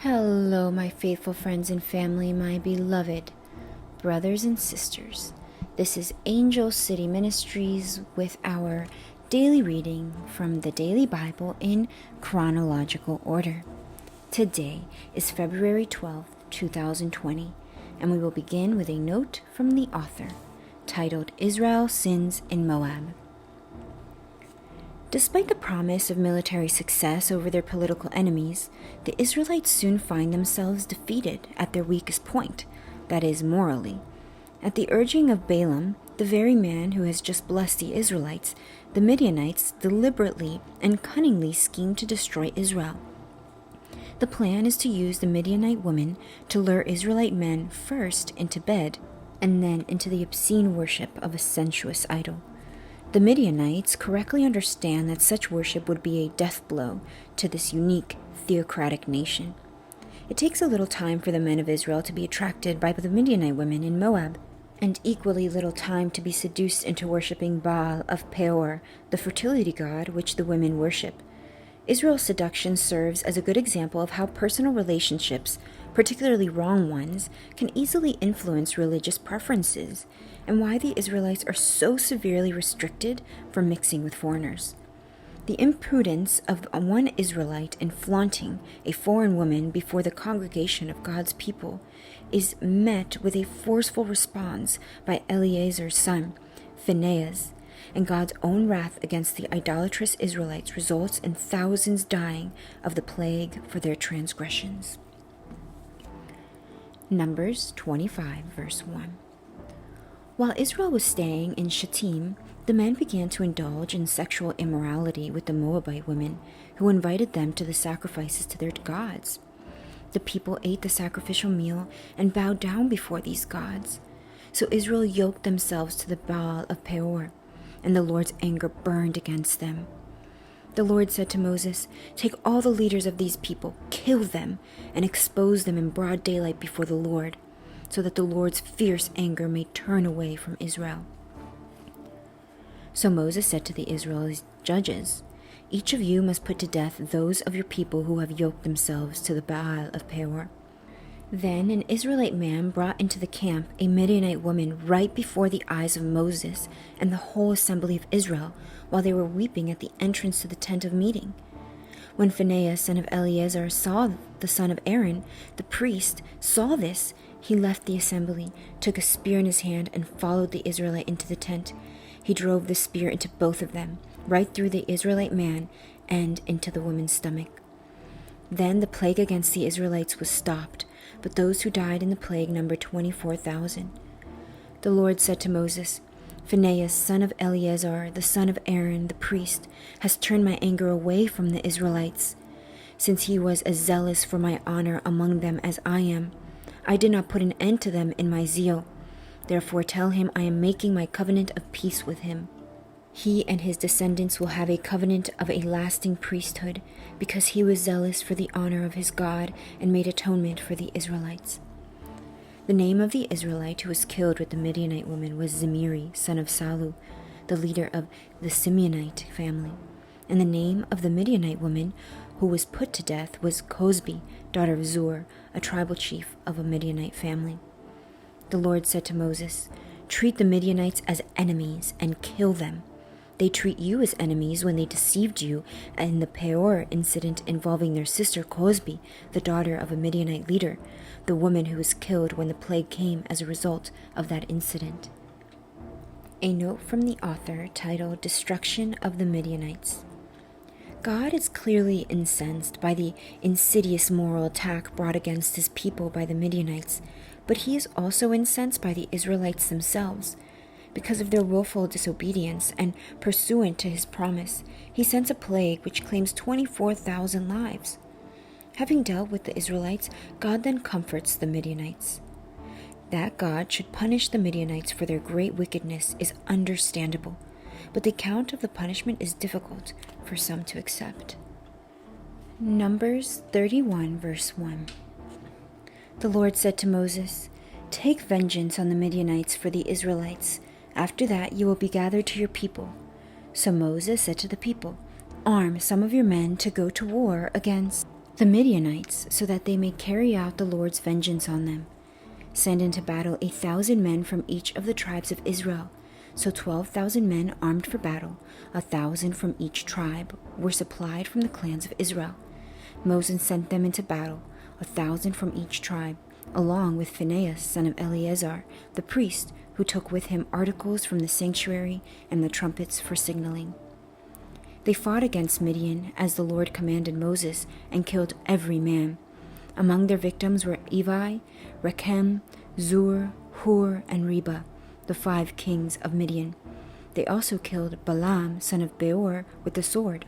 Hello, my faithful friends and family, my beloved brothers and sisters. This is Angel City Ministries with our daily reading from the Daily Bible in chronological order. Today is February 12th, 2020, and we will begin with a note from the author titled Israel Sins in Moab. Despite the promise of military success over their political enemies, the Israelites soon find themselves defeated at their weakest point, that is, morally. At the urging of Balaam, the very man who has just blessed the Israelites, the Midianites deliberately and cunningly scheme to destroy Israel. The plan is to use the Midianite women to lure Israelite men first into bed and then into the obscene worship of a sensuous idol. The Midianites correctly understand that such worship would be a death blow to this unique theocratic nation. It takes a little time for the men of Israel to be attracted by the Midianite women in Moab, and equally little time to be seduced into worshipping Baal of Peor, the fertility god which the women worship. Israel's seduction serves as a good example of how personal relationships, particularly wrong ones, can easily influence religious preferences, and why the Israelites are so severely restricted from mixing with foreigners. The imprudence of one Israelite in flaunting a foreign woman before the congregation of God's people is met with a forceful response by Eleazar's son, Phinehas, and God's own wrath against the idolatrous Israelites results in thousands dying of the plague for their transgressions. Numbers 25, verse 1. While Israel was staying in Shittim, the men began to indulge in sexual immorality with the Moabite women, who invited them to the sacrifices to their gods. The people ate the sacrificial meal and bowed down before these gods. So Israel yoked themselves to the Baal of Peor, and the Lord's anger burned against them. The Lord said to Moses, "Take all the leaders of these people, kill them, and expose them in broad daylight before the Lord, so that the Lord's fierce anger may turn away from Israel." So Moses said to the Israelite judges, "Each of you must put to death those of your people who have yoked themselves to the Baal of Peor." Then an Israelite man brought into the camp a Midianite woman right before the eyes of Moses and the whole assembly of Israel, while they were weeping at the entrance to the tent of meeting. When Phinehas, son of Eleazar, the son of Aaron, the priest, saw this, he left the assembly, took a spear in his hand, and followed the Israelite into the tent. He drove the spear into both of them, right through the Israelite man and into the woman's stomach. Then the plague against the Israelites was stopped, but those who died in the plague numbered 24,000. The Lord said to Moses, "Phinehas, son of Eleazar, the son of Aaron, the priest, has turned my anger away from the Israelites. Since he was as zealous for my honor among them as I am, I did not put an end to them in my zeal. Therefore tell him I am making my covenant of peace with him. He and his descendants will have a covenant of a lasting priesthood, because he was zealous for the honor of his God and made atonement for the Israelites." The name of the Israelite who was killed with the Midianite woman was Zimri, son of Salu, the leader of the Simeonite family. And the name of the Midianite woman who was put to death was Cosbi, daughter of Zur, a tribal chief of a Midianite family. The Lord said to Moses, "Treat the Midianites as enemies and kill them. They treat you as enemies when they deceived you in the Peor incident involving their sister Cosbi, the daughter of a Midianite leader, the woman who was killed when the plague came as a result of that incident." A note from the author titled Destruction of the Midianites. God is clearly incensed by the insidious moral attack brought against his people by the Midianites, but he is also incensed by the Israelites themselves. Because of their willful disobedience and pursuant to his promise, he sends a plague which claims 24,000 lives. Having dealt with the Israelites, God then comforts the Midianites. That God should punish the Midianites for their great wickedness is understandable, but the account of the punishment is difficult for some to accept. Numbers 31, verse 1. The Lord said to Moses, "Take vengeance on the Midianites for the Israelites. After that you will be gathered to your people." So Moses said to the people, "Arm some of your men to go to war against the Midianites, so that they may carry out the Lord's vengeance on them. Send into battle 1,000 men from each of the tribes of Israel. So 12,000 men armed for battle, 1,000 from each tribe, were supplied from the clans of Israel. Moses sent them into battle, 1,000 from each tribe, along with Phinehas, son of Eleazar, the priest, who took with him articles from the sanctuary and the trumpets for signaling. They fought against Midian, as the Lord commanded Moses, and killed every man. Among their victims were Evi, Rechem, Zur, Hur, and Reba, the 5 kings of Midian. They also killed Balaam, son of Beor, with the sword.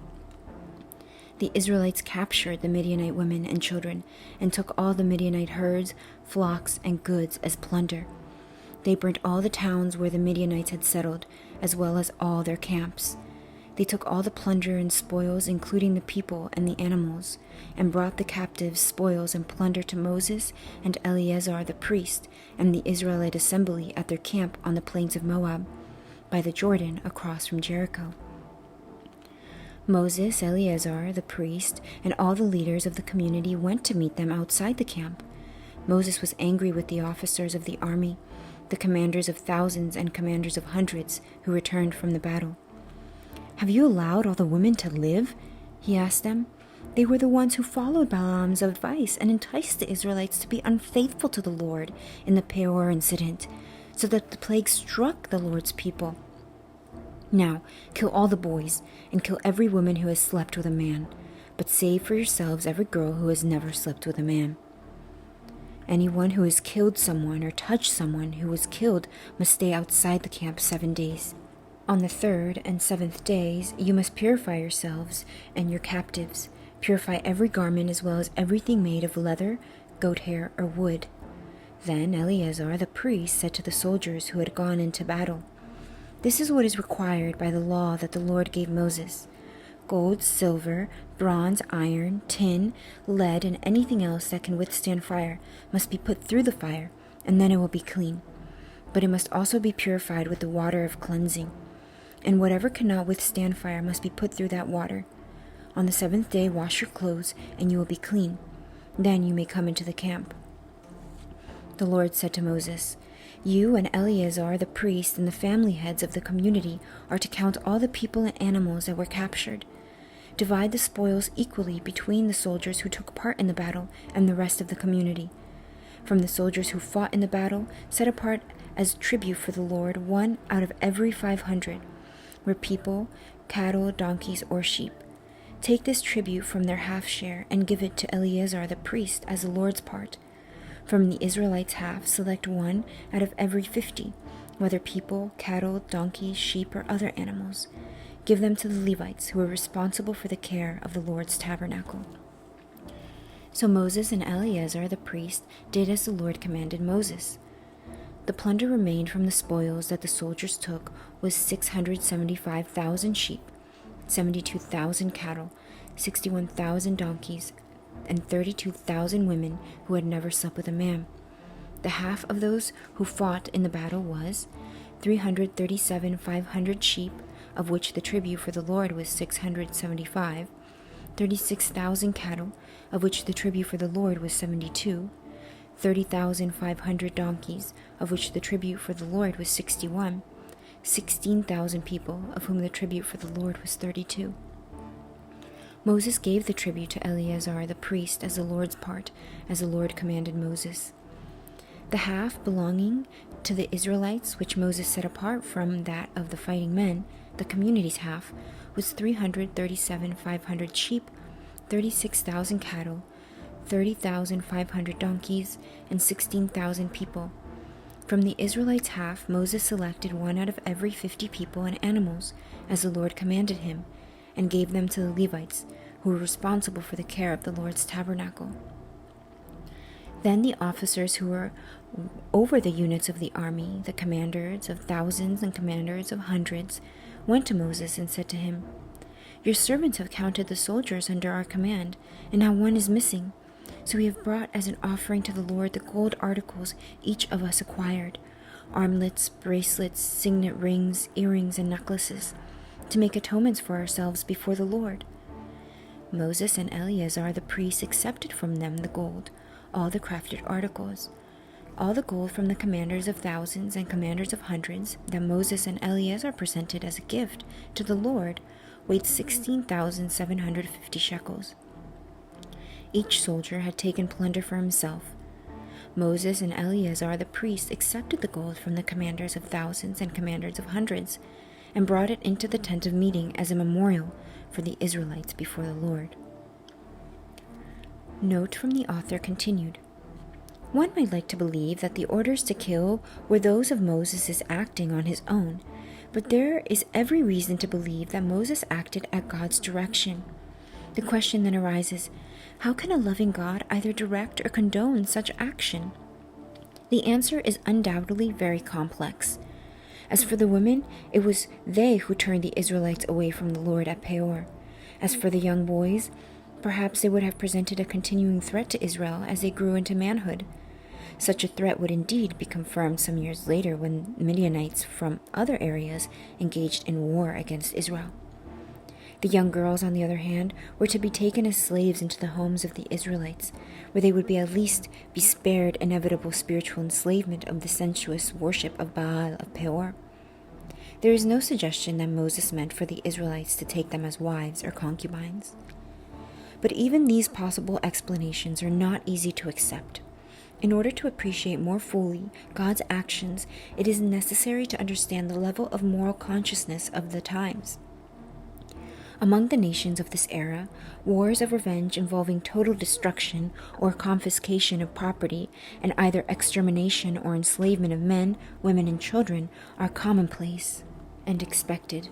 The Israelites captured the Midianite women and children, and took all the Midianite herds, flocks, and goods as plunder. They burnt all the towns where the Midianites had settled, as well as all their camps. They took all the plunder and spoils, including the people and the animals, and brought the captives' spoils and plunder to Moses and Eleazar the priest and the Israelite assembly at their camp on the plains of Moab, by the Jordan across from Jericho. Moses, Eleazar the priest, and all the leaders of the community went to meet them outside the camp. Moses was angry with the officers of the army, the commanders of thousands and commanders of hundreds who returned from the battle. "Have you allowed all the women to live?" he asked them. "They were the ones who followed Balaam's advice and enticed the Israelites to be unfaithful to the Lord in the Peor incident, so that the plague struck the Lord's people. Now, kill all the boys, and kill every woman who has slept with a man, but save for yourselves every girl who has never slept with a man. Anyone who has killed someone or touched someone who was killed must stay outside the camp 7 days. On the 3rd and 7th days you must purify yourselves and your captives. Purify every garment as well as everything made of leather, goat hair, or wood." Then Eleazar the priest said to the soldiers who had gone into battle, "This is what is required by the law that the Lord gave Moses. Gold, silver, bronze, iron, tin, lead, and anything else that can withstand fire must be put through the fire, and then it will be clean. But it must also be purified with the water of cleansing. And whatever cannot withstand fire must be put through that water. On the 7th day wash your clothes, and you will be clean. Then you may come into the camp." The Lord said to Moses, "You and Eleazar the priest and the family heads of the community are to count all the people and animals that were captured. Divide the spoils equally between the soldiers who took part in the battle and the rest of the community. From the soldiers who fought in the battle, set apart as tribute for the Lord 1 out of every 500, were people, cattle, donkeys, or sheep. Take this tribute from their half share and give it to Eleazar the priest as the Lord's part. From the Israelites' half, select 1 out of every 50, whether people, cattle, donkeys, sheep, or other animals. Give them to the Levites, who are responsible for the care of the Lord's tabernacle." So Moses and Eleazar the priest did as the Lord commanded Moses. The plunder remained from the spoils that the soldiers took was 675,000 sheep, 72,000 cattle, 61,000 donkeys, and 32,000 women who had never slept with a man. The half of those who fought in the battle was 337,500 sheep, of which the tribute for the Lord was 675, 36,000 cattle, of which the tribute for the Lord was 72, 30,500 donkeys, of which the tribute for the Lord was 61, 16,000 people, of whom the tribute for the Lord was 32. Moses gave the tribute to Eleazar the priest as the Lord's part, as the Lord commanded Moses. The half belonging to the Israelites, which Moses set apart from that of the fighting men, the community's half, was 337,500 sheep, 36,000 cattle, 30,500 donkeys, and 16,000 people. From the Israelites' half, Moses selected 1 out of every 50 people and animals, as the Lord commanded him, and gave them to the Levites, who were responsible for the care of the Lord's tabernacle. Then the officers who were over the units of the army, the commanders of thousands and commanders of hundreds, went to Moses and said to him, "Your servants have counted the soldiers under our command, and now 1 is missing. So we have brought as an offering to the Lord the gold articles each of us acquired, armlets, bracelets, signet rings, earrings, and necklaces, to make atonements for ourselves before the Lord." Moses and Eleazar the priests accepted from them the gold, all the crafted articles, all the gold from the commanders of thousands and commanders of hundreds that Moses and Eleazar presented as a gift to the Lord weighed 16,750 shekels. Each soldier had taken plunder for himself. Moses and Eleazar the priests accepted the gold from the commanders of thousands and commanders of hundreds and brought it into the tent of meeting as a memorial for the Israelites before the Lord. Note from the author continued. One might like to believe that the orders to kill were those of Moses' acting on his own, but there is every reason to believe that Moses acted at God's direction. The question then arises, how can a loving God either direct or condone such action? The answer is undoubtedly very complex. As for the women, it was they who turned the Israelites away from the Lord at Peor. As for the young boys, perhaps they would have presented a continuing threat to Israel as they grew into manhood. Such a threat would indeed be confirmed some years later when Midianites from other areas engaged in war against Israel. The young girls, on the other hand, were to be taken as slaves into the homes of the Israelites, where they would be at least be spared inevitable spiritual enslavement of the sensuous worship of Baal of Peor. There is no suggestion that Moses meant for the Israelites to take them as wives or concubines. But even these possible explanations are not easy to accept. In order to appreciate more fully God's actions, it is necessary to understand the level of moral consciousness of the times. Among the nations of this era, wars of revenge involving total destruction or confiscation of property and either extermination or enslavement of men, women, and children are commonplace and expected.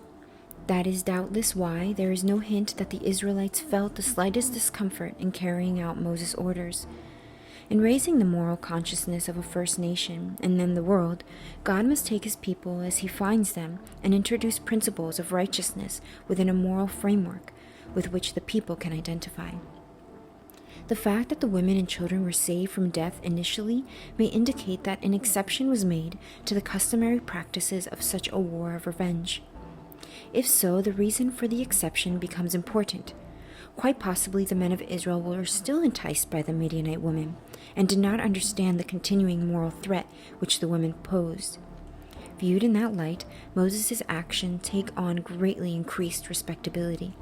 That is doubtless why there is no hint that the Israelites felt the slightest discomfort in carrying out Moses' orders. In raising the moral consciousness of a first nation and then the world, God must take his people as he finds them and introduce principles of righteousness within a moral framework with which the people can identify. The fact that the women and children were saved from death initially may indicate that an exception was made to the customary practices of such a war of revenge. If so, the reason for the exception becomes important. Quite possibly the men of Israel were still enticed by the Midianite women and did not understand the continuing moral threat which the women posed. Viewed in that light, Moses' actions take on greatly increased respectability.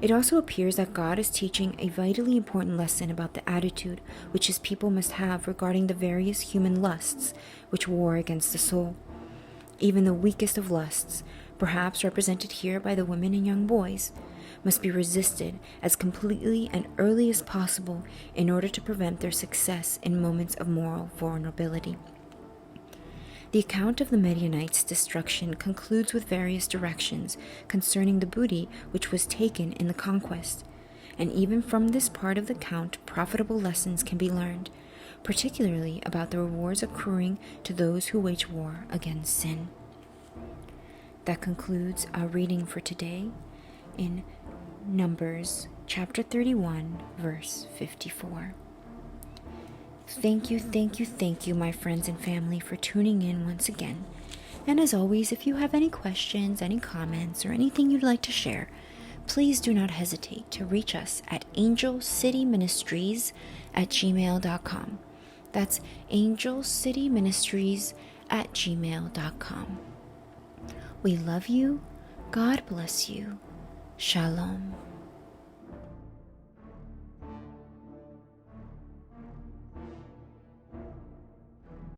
It also appears that God is teaching a vitally important lesson about the attitude which his people must have regarding the various human lusts which war against the soul. Even the weakest of lusts, perhaps represented here by the women and young boys, must be resisted as completely and early as possible in order to prevent their success in moments of moral vulnerability. The account of the Midianites' destruction concludes with various directions concerning the booty which was taken in the conquest, and even from this part of the account profitable lessons can be learned, particularly about the rewards accruing to those who wage war against sin. That concludes our reading for today in Numbers chapter 31, verse 54. Thank you, my friends and family, for tuning in once again. And as always, if you have any questions, any comments, or anything you'd like to share, please do not hesitate to reach us at angelcityministries@gmail.com. That's angelcityministries@gmail.com. We love you. God bless you. Shalom.